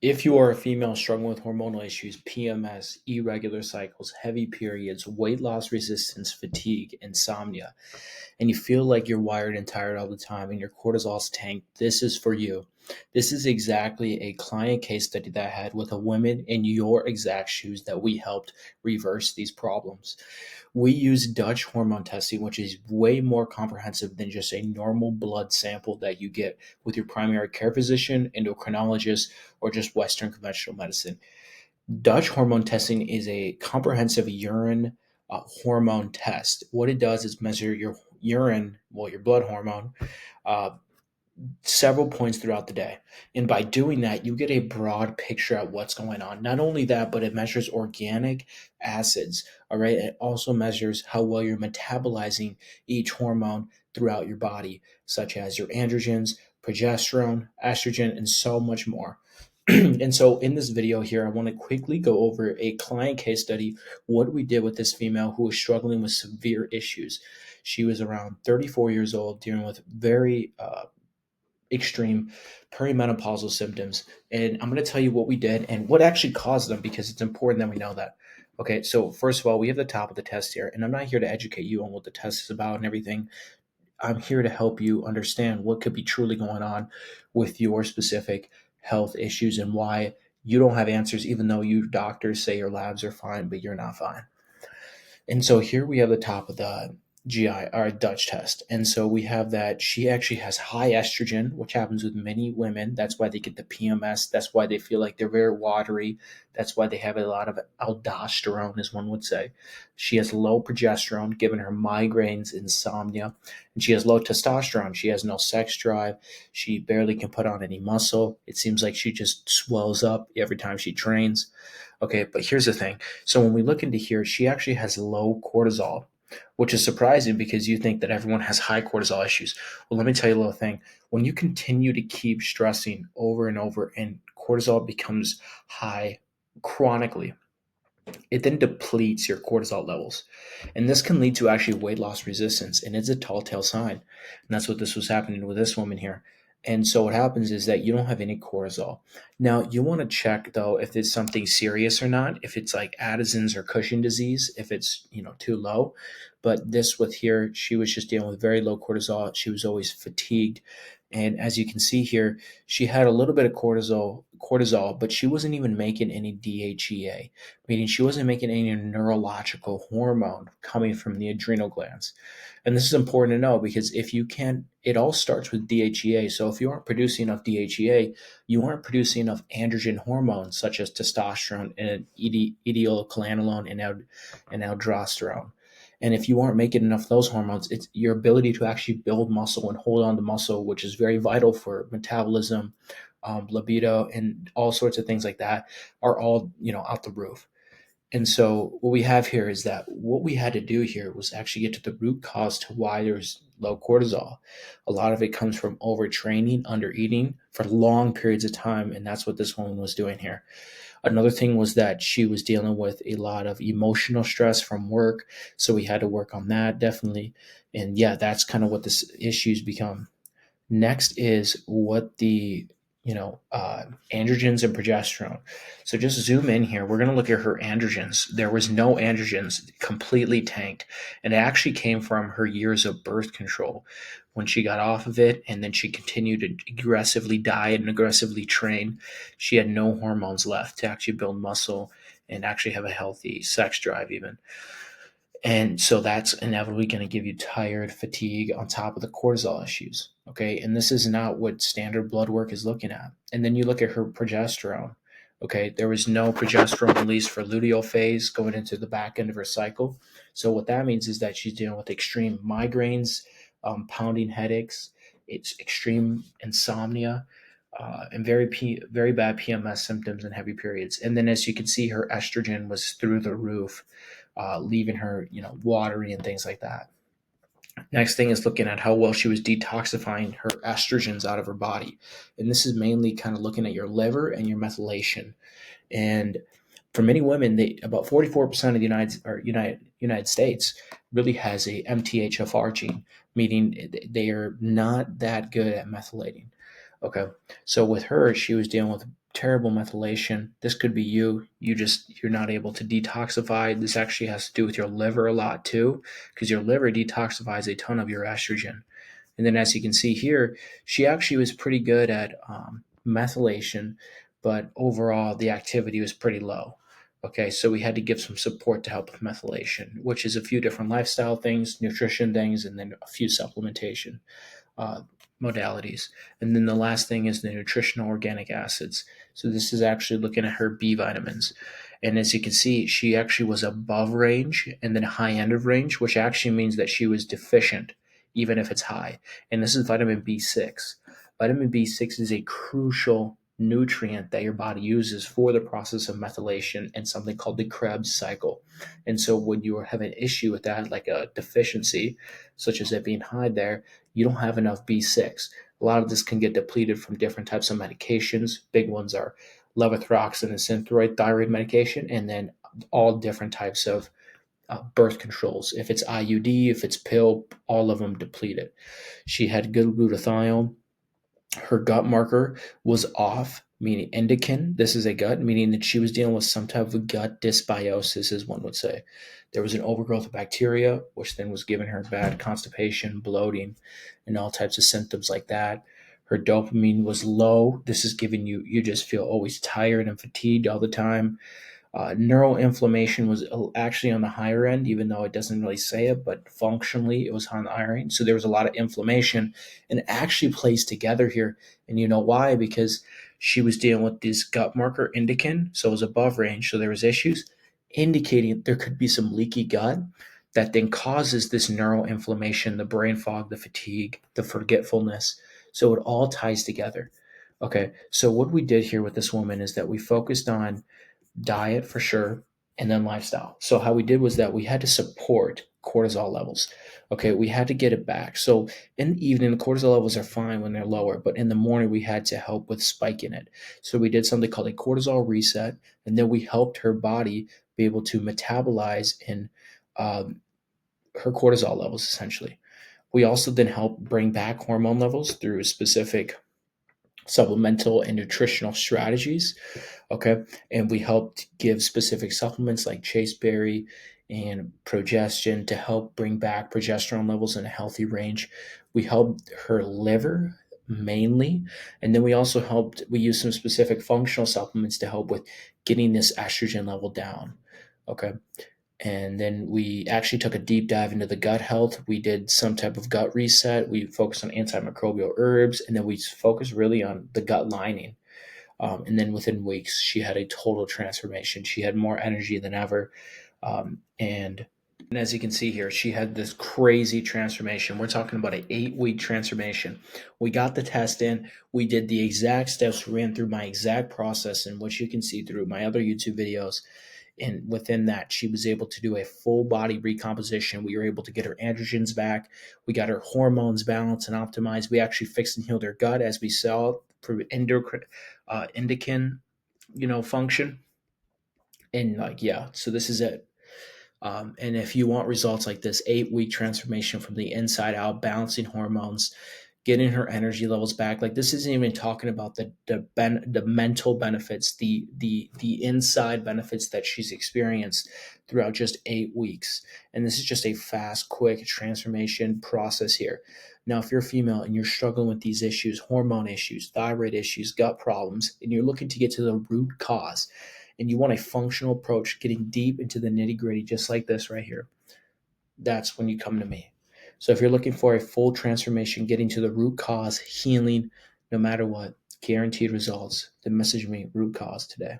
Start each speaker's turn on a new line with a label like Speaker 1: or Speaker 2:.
Speaker 1: If you are a female struggling with hormonal issues, PMS, irregular cycles, heavy periods, weight loss resistance, fatigue, insomnia, and you feel like you're wired and tired all the time and your cortisol's tanked, this is for you. This is exactly a client case study that I had with a woman in your exact shoes that we helped reverse these problems. We use Dutch hormone testing, which is way more comprehensive than just a normal blood sample that you get with your primary care physician, endocrinologist, or just Western conventional medicine. Dutch hormone testing is a comprehensive urine hormone test. What it does is measure your urine, well, your blood hormone, uh, several points throughout the day. And by doing that, you get a broad picture at what's going on. Not only that, but it measures organic acids. All right. It also measures how well you're metabolizing each hormone throughout your body, such as your androgens, progesterone, estrogen, and so much more. And so in this video here, I want to quickly go over a client case study, what we did with this female who was struggling with severe issues. She was around 34 years old, dealing with very extreme perimenopausal symptoms. And I'm going to tell you what we did and what actually caused them because it's important that we know that. Okay, so first of all, we have the top of the test here, and I'm not here to educate you on what the test is about and everything. I'm here to help you understand what could be truly going on with your specific health issues and why you don't have answers, even though you doctors say your labs are fine, but you're not fine. And so here we have the top of the GI or Dutch test. And so we have that she actually has high estrogen, which happens with many women. That's why they get the PMS. That's why they feel like they're very watery. That's why they have a lot of aldosterone, as one would say. She has low progesterone, giving her migraines, insomnia, and she has low testosterone. She has no sex drive. She barely can put on any muscle. It seems like she just swells up every time she trains. Okay, but here's the thing. So when we look into here, she actually has low cortisol, which is surprising because you think that everyone has high cortisol issues. Well, let me tell you a little thing. When you continue to keep stressing over and over and cortisol becomes high chronically, it then depletes your cortisol levels. And this can lead to actually weight loss resistance. And it's a tall tale sign. And that's what this was happening with this woman here. And so what happens is that you don't have any cortisol. Now you want to check though if it's something serious or not, if it's like Addison's or Cushing disease, if it's too low. But this with here, she was just dealing with very low cortisol. She was always fatigued. And as you can see here, she had a little bit of cortisol, but she wasn't even making any DHEA, meaning she wasn't making any neurological hormone coming from the adrenal glands. And this is important to know because if you can't, it all starts with DHEA. So if you aren't producing enough DHEA, you aren't producing enough androgen hormones such as testosterone and ethyl-calanolone and aldosterone. And if you aren't making enough of those hormones, it's your ability to actually build muscle and hold on to muscle, which is very vital for metabolism, libido, and all sorts of things like that, are all out the roof. And so what we have here is that what we had to do here was actually get to the root cause to why there's low cortisol. A lot of it comes from overtraining, under eating for long periods of time, and that's what this woman was doing here. Another thing was that she was dealing with a lot of emotional stress from work, so we had to work on that definitely. And yeah, that's kind of what this issues become. Next is what the androgens and progesterone. So just zoom in here. We're going to look at her androgens. There was no androgens, completely tanked. And it actually came from her years of birth control. When she got off of it and then she continued to aggressively diet and aggressively train, she had no hormones left to actually build muscle and actually have a healthy sex drive even. And so that's inevitably going to give you tired, fatigue on top of the cortisol issues. Okay. And this is not what standard blood work is looking at. And then you look at her progesterone. Okay. There was no progesterone release for luteal phase going into the back end of her cycle. So what that means is that she's dealing with extreme migraines, pounding headaches, it's extreme insomnia, and very bad PMS symptoms and heavy periods. And then as you can see, her estrogen was through the roof, leaving her, watery and things like that. Next thing is looking at how well she was detoxifying her estrogens out of her body. And this is mainly kind of looking at your liver and your methylation. And for many women, about 44% of the United States really has a MTHFR gene, meaning they are not that good at methylating. Okay. So with her, she was dealing with terrible methylation. This could be you. You're not able to detoxify. This actually has to do with your liver a lot too, because your liver detoxifies a ton of your estrogen. And then, as you can see here, she actually was pretty good at methylation, but overall the activity was pretty low. Okay, so we had to give some support to help with methylation, which is a few different lifestyle things, nutrition things, and then a few supplementation uh, modalities. And then the last thing is the nutritional organic acids. So this is actually looking at her B vitamins. And as you can see, she actually was above range and then high end of range, which actually means that she was deficient, even if it's high. And this is vitamin B6. Vitamin B6 is a crucial nutrient that your body uses for the process of methylation and something called the Krebs cycle. And so when you have an issue with that, like a deficiency, such as it being high there, you don't have enough B6. A lot of this can get depleted from different types of medications. Big ones are levothyroxine and synthroid thyroid medication, and then all different types of birth controls. If it's IUD, if it's pill, all of them depleted. She had good glutathione. Her gut marker was off, meaning endocrine. This is a gut, meaning that she was dealing with some type of gut dysbiosis, as one would say. There was an overgrowth of bacteria, which then was giving her bad constipation, bloating, and all types of symptoms like that. Her dopamine was low. This is giving you just feel always tired and fatigued all the time. Neuroinflammation was actually on the higher end, even though it doesn't really say it, but functionally it was on the higher end. So there was a lot of inflammation, and it actually plays together here. And you know why? Because she was dealing with this gut marker indican, so it was above range. So there was issues indicating there could be some leaky gut that then causes this neuroinflammation, the brain fog, the fatigue, the forgetfulness. So it all ties together. Okay, so what we did here with this woman is that we focused on diet for sure, and then lifestyle. So how we did was that we had to support cortisol levels. Okay, we had to get it back. So in the evening, the cortisol levels are fine when they're lower, but in the morning we had to help with spiking it. So we did something called a cortisol reset, and then we helped her body be able to metabolize in um, her cortisol levels essentially. We also then helped bring back hormone levels through specific supplemental and nutritional strategies. Okay. And we helped give specific supplements like chaseberry and progestin to help bring back progesterone levels in a healthy range. We helped her liver mainly. And then we also we used some specific functional supplements to help with getting this estrogen level down. Okay. And then we actually took a deep dive into the gut health. We did some type of gut reset. We focused on antimicrobial herbs, and then we focused really on the gut lining. And then within weeks, she had a total transformation. She had more energy than ever. And as you can see here, she had this crazy transformation. We're talking about an 8-week transformation. We got the test in. We did the exact steps, ran through my exact process, and what you can see through my other YouTube videos. And within that, she was able to do a full body recomposition. We were able to get her androgens back. We got her hormones balanced and optimized. We actually fixed and healed her gut, as we saw, for endocrine, function. And yeah, so this is it. And if you want results like this 8-week transformation from the inside out, balancing hormones, getting her energy levels back, like this isn't even talking about the mental benefits, the inside benefits that she's experienced throughout just 8 weeks. And this is just a fast, quick transformation process here. Now, if you're female and you're struggling with these issues, hormone issues, thyroid issues, gut problems, and you're looking to get to the root cause, and you want a functional approach, getting deep into the nitty gritty, just like this right here, that's when you come to me. So if you're looking for a full transformation, getting to the root cause, healing, no matter what, guaranteed results, then message me root cause today.